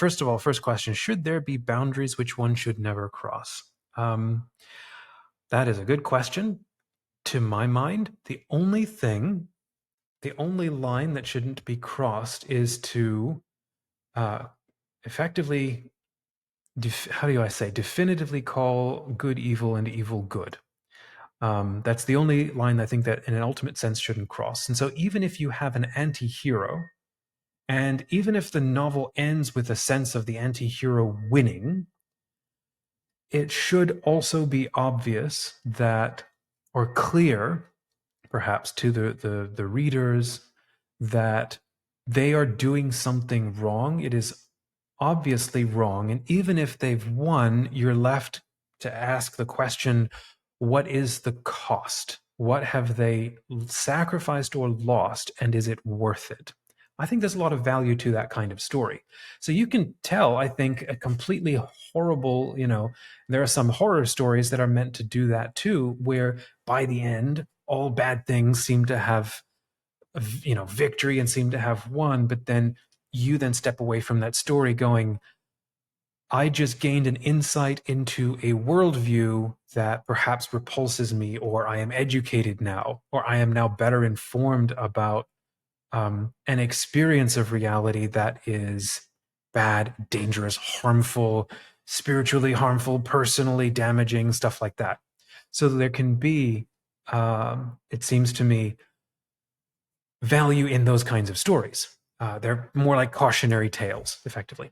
first of all, first question, should there be boundaries which one should never cross? That is a good question. To my mind, the only line that shouldn't be crossed is to effectively, definitively call good evil and evil good. That's the only line I think that in an ultimate sense shouldn't cross. And so even if you have an anti-hero, and even if the novel ends with a sense of the anti-hero winning, it should also be obvious that, or clear, perhaps to the readers, that they are doing something wrong. It is obviously wrong. And even if they've won, you're left to ask the question, what is the cost? What have they sacrificed or lost? And is it worth it? I think there's a lot of value to that kind of story. So you can tell, I think, a completely horrible, there are some horror stories that are meant to do that too, where by the end, all bad things seem to have, victory and seem to have won. But then you then step away from that story going, I just gained an insight into a worldview that perhaps repulses me, or I am educated now, or I am now better informed about an experience of reality that is bad, dangerous, harmful, spiritually harmful, personally damaging, stuff like that. So there can be, it seems to me, value in those kinds of stories. They're more like cautionary tales, effectively.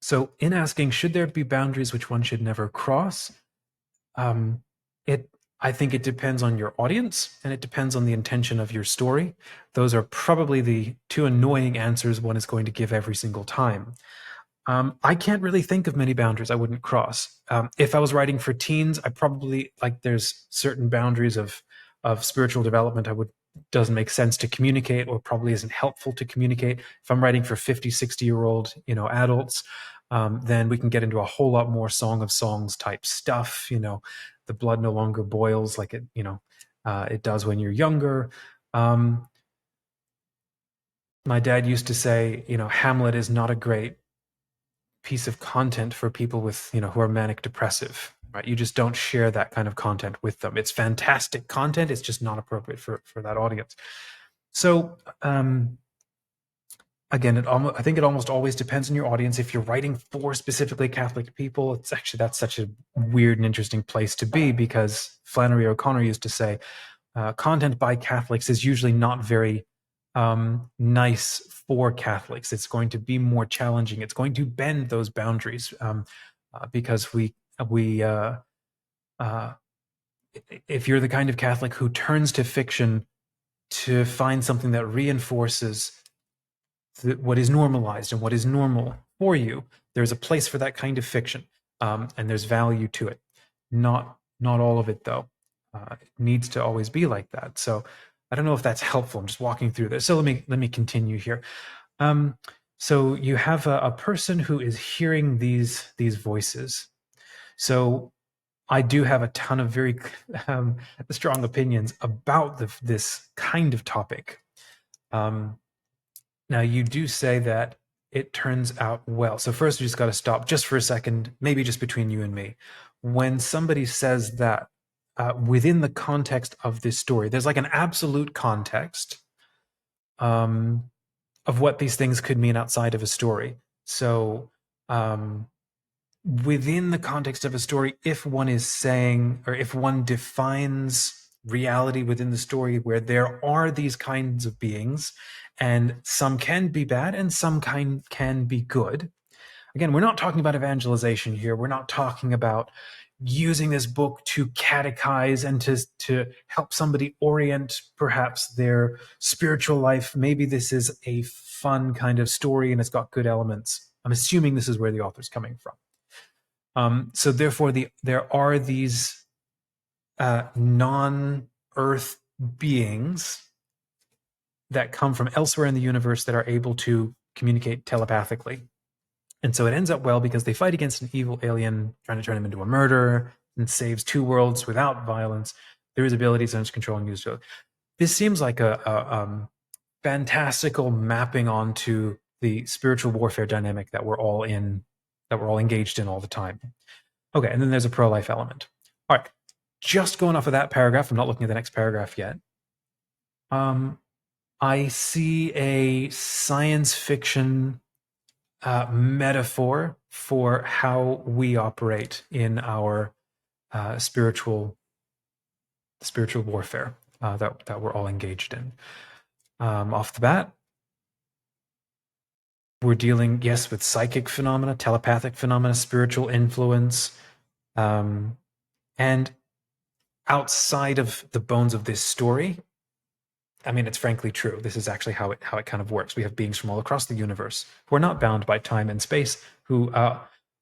So in asking, should there be boundaries which one should never cross? I think it depends on your audience, and it depends on the intention of your story. Those are probably the two annoying answers one is going to give every single time. I can't really think of many boundaries I wouldn't cross. If I was writing for teens, I probably, there's certain boundaries of spiritual development doesn't make sense to communicate, or probably isn't helpful to communicate. If I'm writing for 50, 60-year-old, adults, then we can get into a whole lot more Song of Songs type stuff. The blood no longer boils like it does when you're younger. My dad used to say, Hamlet is not a great piece of content for people with, who are manic depressive, right? You just don't share that kind of content with them. It's fantastic content. It's just not appropriate for that audience. So, again, I think it almost always depends on your audience. If you're writing for specifically Catholic people, that's such a weird and interesting place to be, because Flannery O'Connor used to say, content by Catholics is usually not very nice for Catholics. It's going to be more challenging. It's going to bend those boundaries, because if you're the kind of Catholic who turns to fiction to find something that reinforces what is normalized and what is normal for you, there's a place for that kind of fiction, and there's value to it. Not all of it, though. It needs to always be like that. So I don't know if that's helpful. I'm just walking through this. So let me continue here. So you have a person who is hearing these voices. So I do have a ton of very strong opinions about this kind of topic. Now, you do say that it turns out well. So first, we just got to stop just for a second, maybe just between you and me. When somebody says that, within the context of this story, there's like an absolute context of what these things could mean outside of a story. So within the context of a story, if one is saying, or if one defines reality within the story where there are these kinds of beings, and some can be bad and some can be good. Again, we're not talking about evangelization here. We're not talking about using this book to catechize and to help somebody orient perhaps their spiritual life. Maybe this is a fun kind of story and it's got good elements. I'm assuming this is where the author's coming from. So therefore, there are these non-Earth beings that come from elsewhere in the universe that are able to communicate telepathically. And so it ends up well because they fight against an evil alien trying to turn him into a murderer, and saves two worlds without violence through his abilities and his controlling use. This seems like a fantastical mapping onto the spiritual warfare dynamic that we're all engaged in all the time. Okay, and then there's a pro-life element. All right, just going off of that paragraph, I'm not looking at the next paragraph yet. I see a science fiction metaphor for how we operate in our spiritual warfare that we're all engaged in. Off the bat, we're dealing, yes, with psychic phenomena, telepathic phenomena, spiritual influence, and outside of the bones of this story, I mean, it's frankly true. This is actually how it kind of works. We have beings from all across the universe who are not bound by time and space, who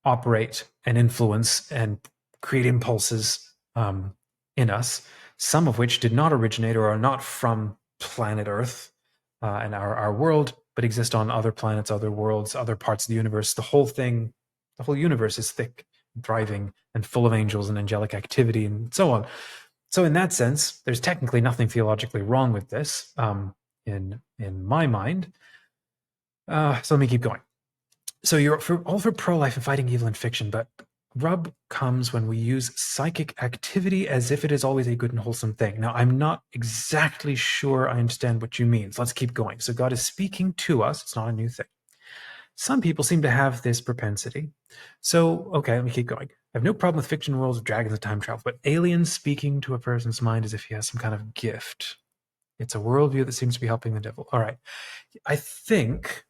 operate and influence and create impulses in us, some of which did not originate or are not from planet Earth and our world, but exist on other planets, other worlds, other parts of the universe. The whole universe is thick, thriving, and full of angels and angelic activity and so on. So in that sense, there's technically nothing theologically wrong with this in my mind. So let me keep going. So you're all for pro-life and fighting evil in fiction, but rub comes when we use psychic activity as if it is always a good and wholesome thing. Now, I'm not exactly sure I understand what you mean. So let's keep going. So God is speaking to us. It's not a new thing. Some people seem to have this propensity. So, okay, let me keep going. I have no problem with fiction worlds of dragons and time travel, but aliens speaking to a person's mind as if he has some kind of gift. It's a worldview that seems to be helping the devil. All right. I think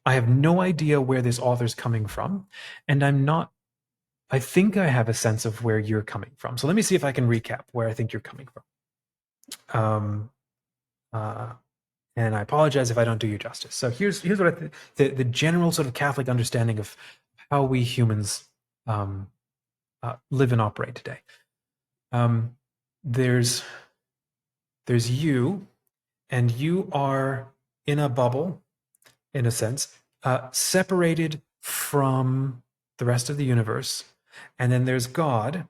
I have no idea where this author's coming from, and I think I have a sense of where you're coming from. So let me see if I can recap where I think you're coming from. And I apologize if I don't do you justice. So here's what I think the general sort of Catholic understanding of how we humans live and operate today. There's you, and you are in a bubble, in a sense, separated from the rest of the universe. And then there's God,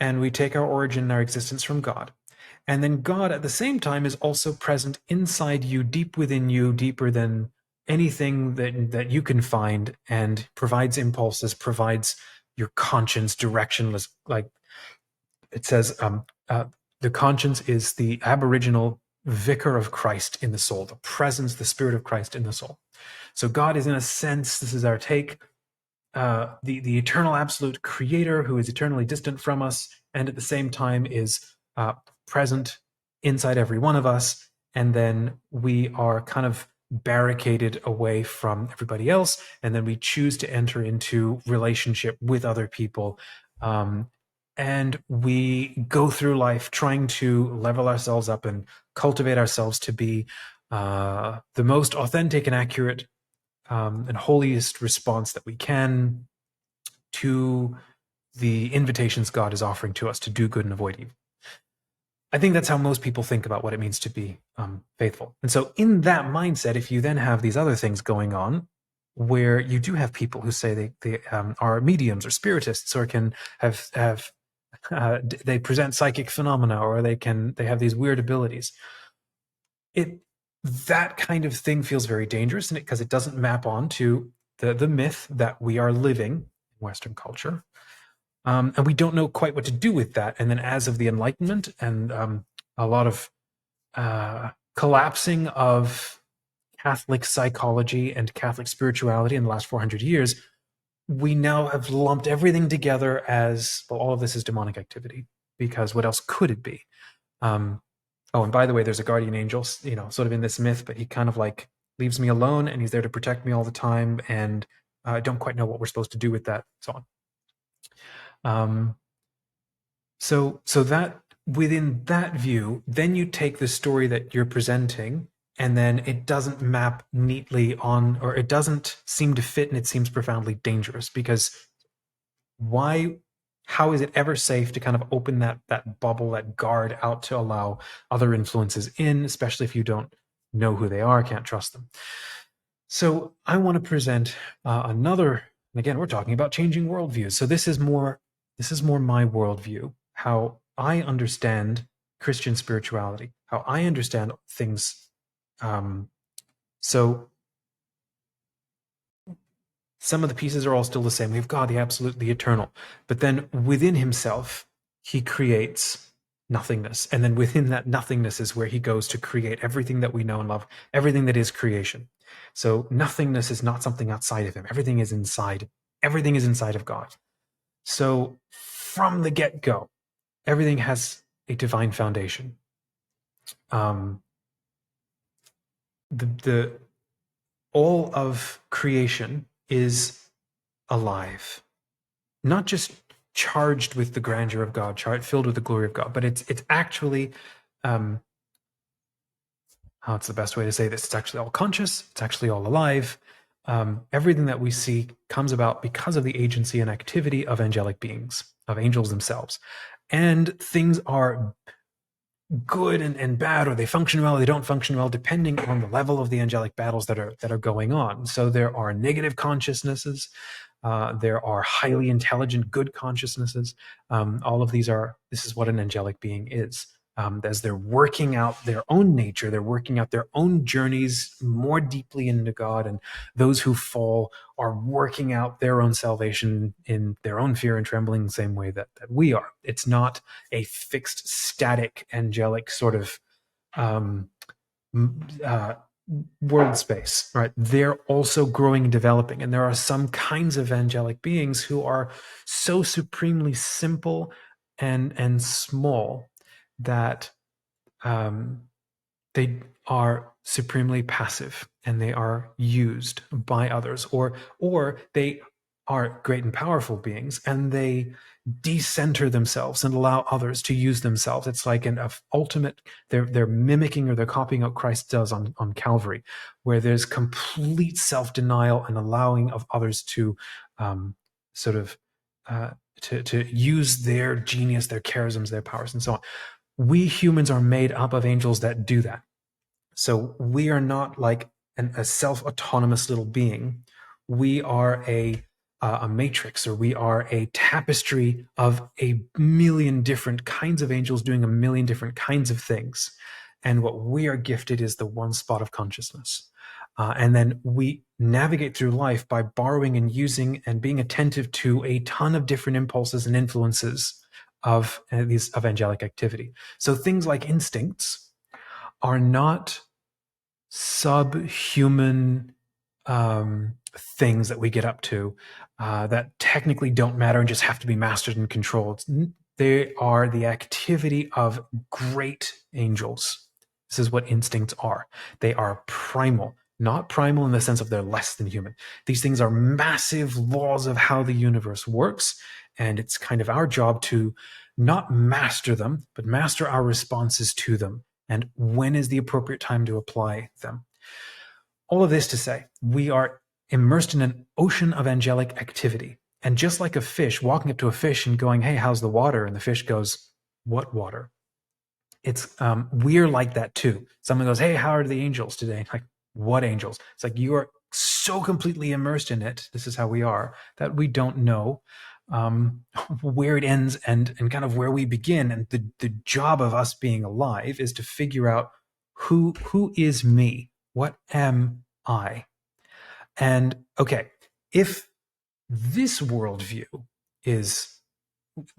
and we take our origin and our existence from God. And then God, at the same time, is also present inside you, deep within you, deeper than anything that you can find, and provides impulses, provides your conscience directionless. Like it says, the conscience is the aboriginal vicar of Christ in the soul, the presence, the spirit of Christ in the soul. So God is, in a sense, this is our take, the eternal absolute creator who is eternally distant from us, and at the same time is present inside every one of us. And then we are kind of barricaded away from everybody else, and then we choose to enter into relationship with other people. And we go through life trying to level ourselves up and cultivate ourselves to be the most authentic and accurate and holiest response that we can to the invitations God is offering to us to do good and avoid evil. I think that's how most people think about what it means to be faithful. And so in that mindset, if you then have these other things going on, where you do have people who say they are mediums or spiritists, or can have they present psychic phenomena, or they have these weird abilities, that kind of thing feels very dangerous, and because it doesn't map onto the myth that we are living in Western culture. And we don't know quite what to do with that. And then as of the Enlightenment and a lot of collapsing of Catholic psychology and Catholic spirituality in the last 400 years, we now have lumped everything together as, well, all of this is demonic activity, because what else could it be? Oh, and by the way, there's a guardian angel, sort of in this myth, but he kind of like leaves me alone, and he's there to protect me all the time, and I don't quite know what we're supposed to do with that, so on. So that within that view, then you take the story that you're presenting, and then it doesn't map neatly on, or it doesn't seem to fit, and it seems profoundly dangerous, because how is it ever safe to kind of open that bubble, that guard out to allow other influences in, especially if you don't know who they are, can't trust them? So I want to present another, and again, we're talking about changing worldviews. So this is more my worldview, how I understand Christian spirituality, how I understand things. So some of the pieces are all still the same. We have God, the absolute, the eternal. But then within himself, he creates nothingness. And then within that nothingness is where he goes to create everything that we know and love, everything that is creation. So nothingness is not something outside of him. Everything is inside. Everything is inside of God. So from the get-go, everything has a divine foundation. The all of creation is alive, not just charged with the grandeur of God, filled with the glory of God, but it's actually, what's the best way to say this? It's actually all conscious. It's actually all alive. Everything that we see comes about because of the agency and activity of angelic beings, of angels themselves. And things are good and bad, or they function well, or they don't function well, depending on the level of the angelic battles that are going on. So there are negative consciousnesses, there are highly intelligent, good consciousnesses. All of these this is what an angelic being is. As they're working out their own nature, they're working out their own journeys more deeply into God, and those who fall are working out their own salvation in their own fear and trembling, the same way that we are. It's not a fixed, static, angelic sort of world space, right? They're also growing and developing, and there are some kinds of angelic beings who are so supremely simple and small that they are supremely passive and they are used by others, or they are great and powerful beings and they decenter themselves and allow others to use themselves. It's like an ultimate, they're mimicking or they're copying what Christ does on Calvary, where there's complete self-denial and allowing of others to sort of to use their genius, their charisms, their powers, and so on. We humans are made up of angels that do that. So we are not like a self-autonomous little being. We are a matrix, or we are a tapestry of a million different kinds of angels doing a million different kinds of things. And what we are gifted is the one spot of consciousness. And then we navigate through life by borrowing and using and being attentive to a ton of different impulses and influences of angelic activity. So things like instincts are not subhuman things that we get up to that technically don't matter and just have to be mastered and controlled. They are the activity of great angels. This is what instincts are. They are primal, not primal in the sense of they're less than human. These things are massive laws of how the universe works, and it's kind of our job to not master them, but master our responses to them, and when is the appropriate time to apply them. All of this to say, we are immersed in an ocean of angelic activity. And just like a fish, walking up to a fish and going, "Hey, how's the water?" And the fish goes, "What water?" It's we're like that too. Someone goes, "Hey, how are the angels today?" Like, what angels? It's like you are so completely immersed in it. This is how we are, that we don't know where it ends and kind of where we begin. And the job of us being alive is to figure out who is me? What am I? And okay, if this worldview is,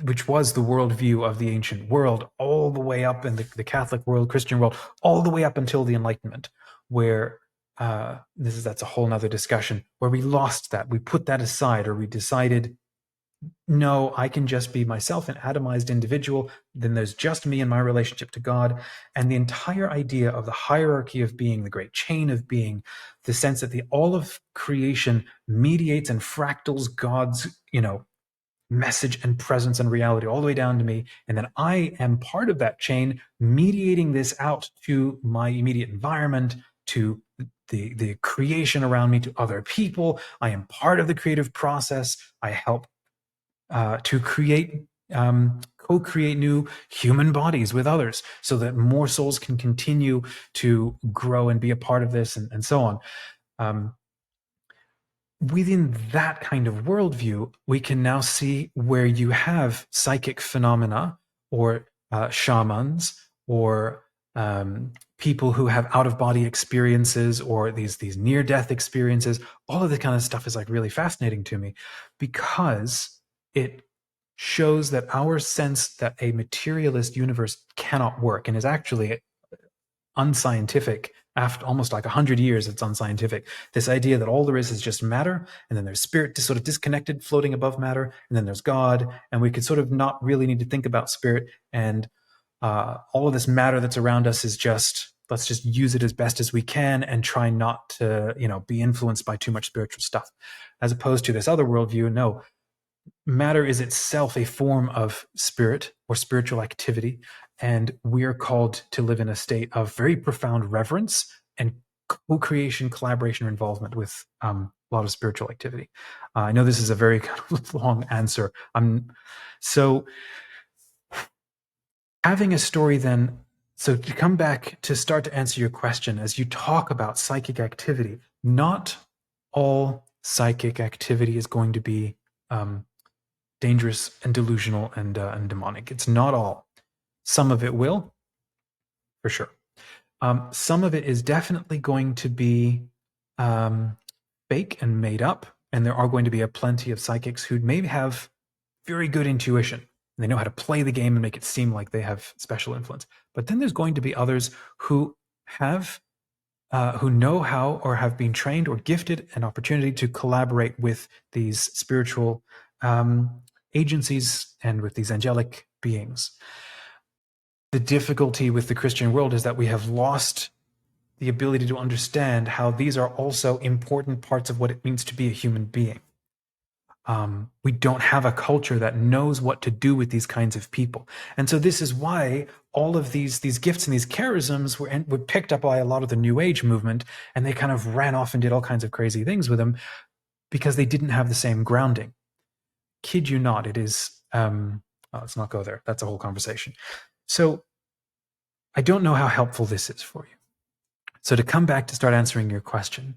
which was the worldview of the ancient world, all the way up in the Catholic world, Christian world, all the way up until the Enlightenment, where that's a whole nother discussion, where we lost that, we put that aside, or we decided, no, I can just be myself, an atomized individual. Then there's just me and my relationship to God. And the entire idea of the hierarchy of being, the great chain of being, the sense that all of creation mediates and fractals God's, message and presence and reality all the way down to me. And then I am part of that chain, mediating this out to my immediate environment, to the creation around me, to other people. I am part of the creative process. I help to create, co-create new human bodies with others so that more souls can continue to grow and be a part of this, and so on. Within that kind of worldview, we can now see where you have psychic phenomena, or shamans, or people who have out of body experiences or these near death experiences. All of this kind of stuff is like really fascinating to me because it shows that our sense that a materialist universe cannot work and is actually unscientific. After almost like 100 years, it's unscientific. This idea that all there is just matter, and then there's spirit just sort of disconnected, floating above matter, and then there's God, and we could sort of not really need to think about spirit, and all of this matter that's around us is just, let's just use it as best as we can and try not to, be influenced by too much spiritual stuff. As opposed to this other worldview, no, matter is itself a form of spirit or spiritual activity, and we're called to live in a state of very profound reverence and co-creation, collaboration, or involvement with a lot of spiritual activity. I know this is a very kind of long answer. So having a story then, so to come back to start to answer your question, as you talk about psychic activity, not all psychic activity is going to be dangerous and delusional and demonic. It's not all. Some of it will, for sure. Some of it is definitely going to be fake and made up, and there are going to be a plenty of psychics who maybe have very good intuition. And they know how to play the game and make it seem like they have special influence. But then there's going to be others who have who know how or have been trained or gifted an opportunity to collaborate with these spiritual agencies and with these angelic beings. The difficulty with the Christian world is that we have lost the ability to understand how these are also important parts of what it means to be a human being. We don't have a culture that knows what to do with these kinds of people. And so this is why all of these gifts and these charisms were picked up by a lot of the New Age movement, and they kind of ran off and did all kinds of crazy things with them because they didn't have the same grounding. Kid you not, it is, let's not go there. That's a whole conversation. So I don't know how helpful this is for you. So to come back to start answering your question,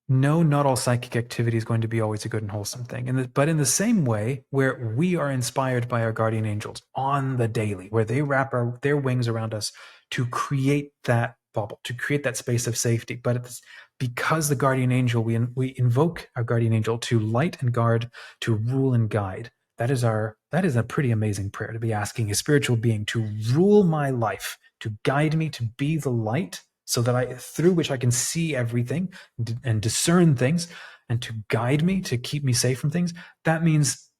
no, not all psychic activity is going to be always a good and wholesome thing. But in the same way, where we are inspired by our guardian angels on the daily, where they wrap their wings around us to create that bubble, to create that space of safety. But it's because the guardian angel, we invoke our guardian angel to light and guard, to rule and guide. That is a pretty amazing prayer to be asking a spiritual being to rule my life, to guide me, to be the light, so that through which I can see everything and discern things, and to guide me, to keep me safe from things. That means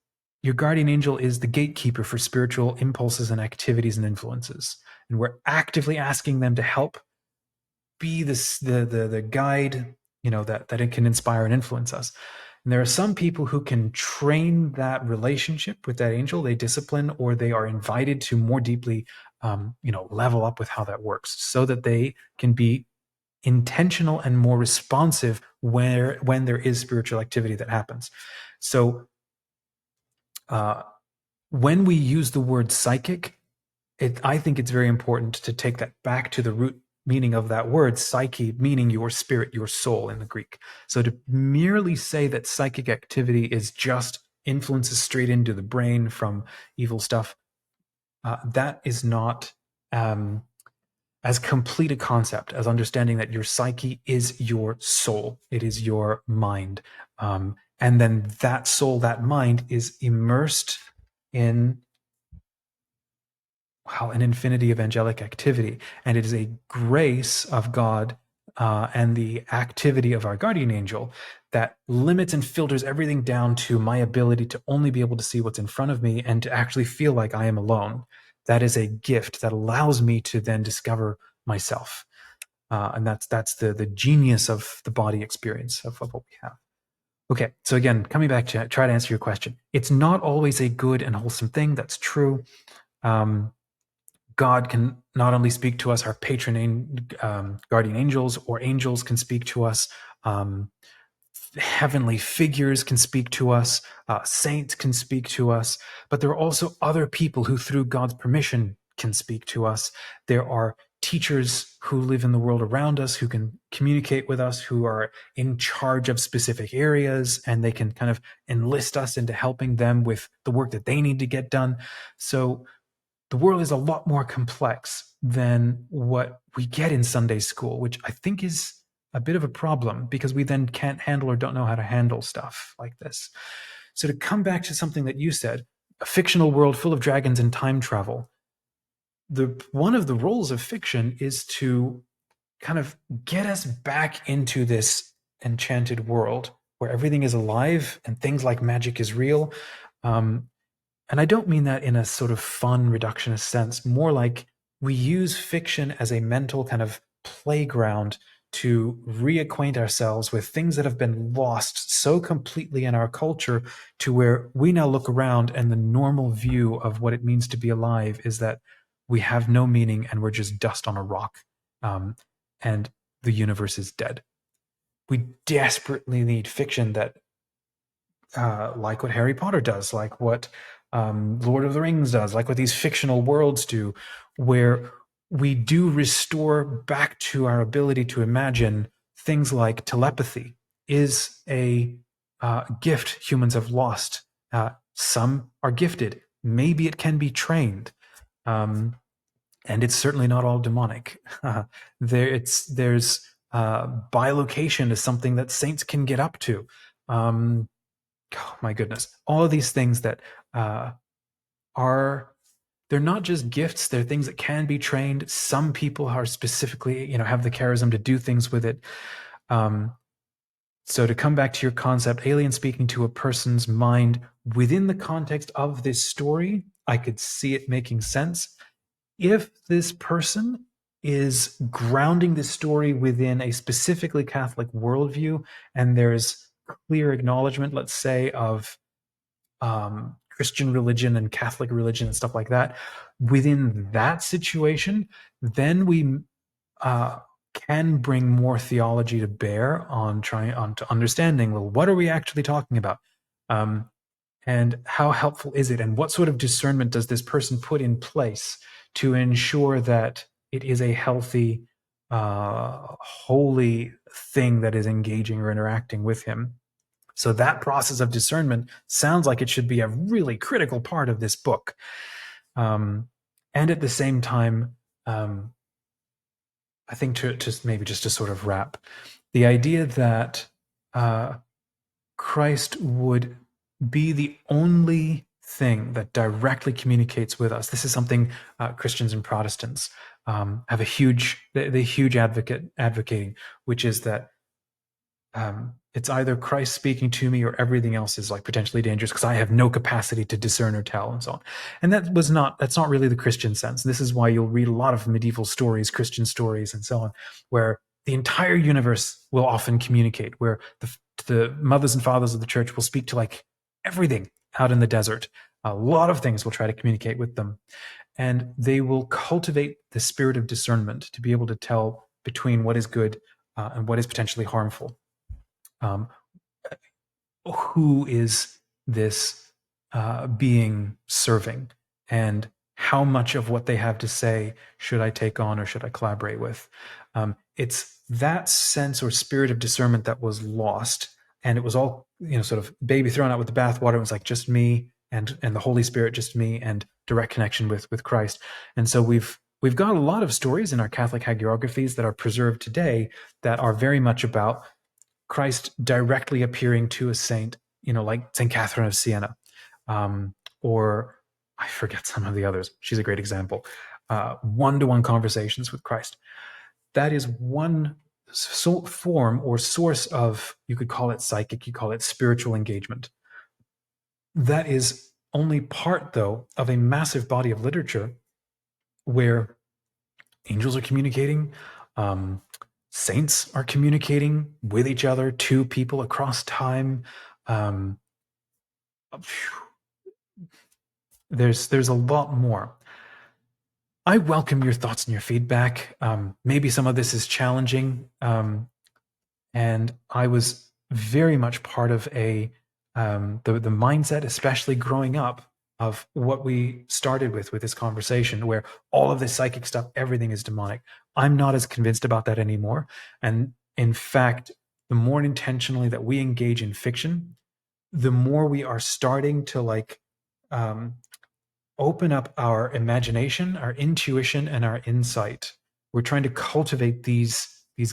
your guardian angel is the gatekeeper for spiritual impulses and activities and influences. And we're actively asking them to help be the guide, that it can inspire and influence us. And there are some people who can train that relationship with that angel. They discipline, or they are invited to more deeply level up with how that works, so that they can be intentional and more responsive when there is spiritual activity that happens. So when we use the word psychic, I think it's very important to take that back to the root meaning of that word, psyche, meaning your spirit, your soul in the Greek. So to merely say that psychic activity is just influences straight into the brain from evil stuff, that is not as complete a concept as understanding that your psyche is your soul. It is your mind. And then that soul, that mind is immersed in an infinity of angelic activity. And it is a grace of God and the activity of our guardian angel that limits and filters everything down to my ability to only be able to see what's in front of me and to actually feel like I am alone. That is a gift that allows me to then discover myself. And that's the genius of the body experience of what we have. Okay, so again, coming back to try to answer your question. It's not always a good and wholesome thing. That's true. God can not only speak to us, our patron guardian angels, or angels can speak to us. Heavenly figures can speak to us. Saints can speak to us. But there are also other people who, through God's permission, can speak to us. There are teachers who live in the world around us, who can communicate with us, who are in charge of specific areas, and they can kind of enlist us into helping them with the work that they need to get done. So the world is a lot more complex than what we get in Sunday school, which I think is a bit of a problem because we then can't handle or don't know how to handle stuff like this. So to come back to something that you said, a fictional world full of dragons and time travel, one of the roles of fiction is to kind of get us back into this enchanted world where everything is alive and things like magic is real. Um, and I don't mean that in a sort of fun reductionist sense, more like we use fiction as a mental kind of playground to reacquaint ourselves with things that have been lost so completely in our culture, to where we now look around and the normal view of what it means to be alive is that we have no meaning and we're just dust on a rock. And the universe is dead. We desperately need fiction that like what Harry Potter does, like what Lord of the Rings does, like what these fictional worlds do, where we do restore back to our ability to imagine things like telepathy is a gift humans have lost. Some are gifted. Maybe it can be trained. And it's certainly not all demonic. There's bilocation is something that saints can get up to. Oh my goodness, all of these things that are, they're not just gifts, they're things that can be trained. Some people are specifically, have the charism to do things with it. So to come back to your concept, alien speaking to a person's mind within the context of this story, I could see it making sense if this person is grounding the story within a specifically Catholic worldview, and there's clear acknowledgement, let's say, of Christian religion and Catholic religion and stuff like that. Within that situation, then we can bring more theology to bear on trying on to understanding, well, what are we actually talking about? And how helpful is it? And what sort of discernment does this person put in place to ensure that it is a healthy, holy thing that is engaging or interacting with him? So that process of discernment sounds like it should be a really critical part of this book. And at the same time, I think to sort of wrap, the idea that Christ would be the only thing that directly communicates with us. This is something Christians and Protestants have a huge advocating, which is that it's either Christ speaking to me or everything else is like potentially dangerous because I have no capacity to discern or tell, and so on. And that's not really the Christian sense. This is why you'll read a lot of medieval stories, Christian stories, and so on, where the entire universe will often communicate, where the mothers and fathers of the church will speak to like everything out in the desert. A lot of things will try to communicate with them. And they will cultivate the spirit of discernment to be able to tell between what is good and what is potentially harmful. Who is this being serving, and how much of what they have to say should I take on or should I collaborate with? It's that sense or spirit of discernment that was lost, and it was all sort of baby thrown out with the bathwater. It was like just me and the Holy Spirit, just me and direct connection with Christ. And so we've got a lot of stories in our Catholic hagiographies that are preserved today that are very much about Christ directly appearing to a saint, like St. Catherine of Siena, or I forget some of the others. She's a great example. One-to-one conversations with Christ. That is one form or source of, you could call it psychic, you call it spiritual engagement. That is only part, though, of a massive body of literature where angels are communicating, saints are communicating with each other, to people across time. There's a lot more. I welcome your thoughts and your feedback. Maybe some of this is challenging, and I was very much part of the mindset, especially growing up, of what we started with this conversation, where all of this psychic stuff, everything is demonic. I'm not as convinced about that anymore. And in fact, the more intentionally that we engage in fiction, the more we are starting to open up our imagination, our intuition, and our insight. We're trying to cultivate these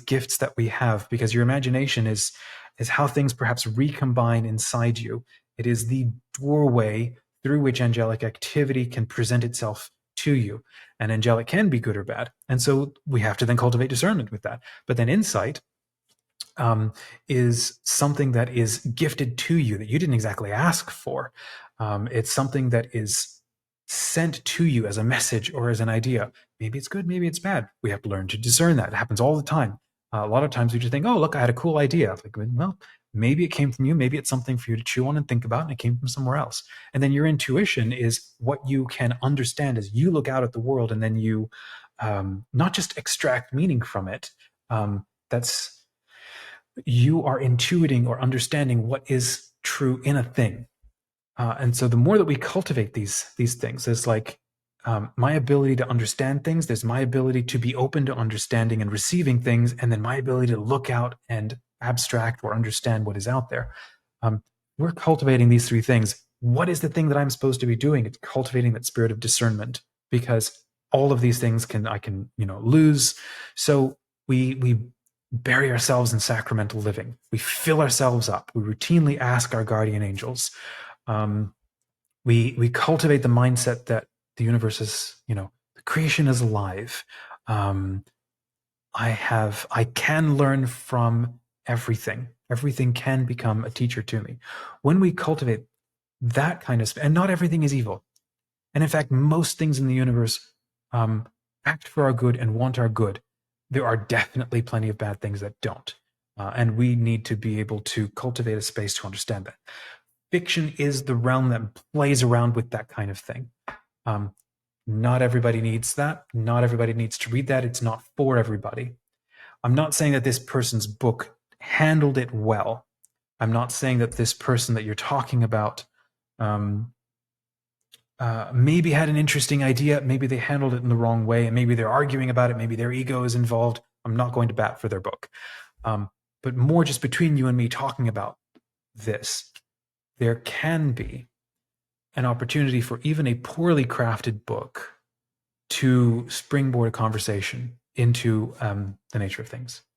gifts that we have, because your imagination is how things perhaps recombine inside you. It is the doorway through which angelic activity can present itself to you. And angelic can be good or bad. And so we have to then cultivate discernment with that. But then insight is something that is gifted to you that you didn't exactly ask for. It's something that is sent to you as a message or as an idea. Maybe it's good, maybe it's bad. We have to learn to discern that. It happens all the time. A lot of times we just think, oh, look, I had a cool idea. Like, well, maybe it came from you. Maybe it's something for you to chew on and think about, and it came from somewhere else. And then your intuition is what you can understand as you look out at the world, and then you not just extract meaning from it. That's you are intuiting or understanding what is true in a thing. And so the more that we cultivate these things, there's like my ability to understand things, there's my ability to be open to understanding and receiving things, and then my ability to look out and abstract or understand what is out there. We're cultivating these three things. What is the thing that I'm supposed to be doing? It's cultivating that spirit of discernment, because all of these things I can lose. So we bury ourselves in sacramental living. We fill ourselves up. We routinely ask our guardian angels. We cultivate the mindset that the universe is, the creation is alive. I can learn from everything. Everything can become a teacher to me. When we cultivate that kind of, and not everything is evil. And in fact, most things in the universe act for our good and want our good. There are definitely plenty of bad things that don't. And we need to be able to cultivate a space to understand that. Fiction is the realm that plays around with that kind of thing. Not everybody needs that. Not everybody needs to read that. It's not for everybody. I'm not saying that this person's book handled it well. I'm not saying that this person that you're talking about maybe had an interesting idea. Maybe they handled it in the wrong way, and maybe they're arguing about it. Maybe their ego is involved. I'm not going to bat for their book. But more just between you and me talking about this, there can be an opportunity for even a poorly crafted book to springboard a conversation into the nature of things.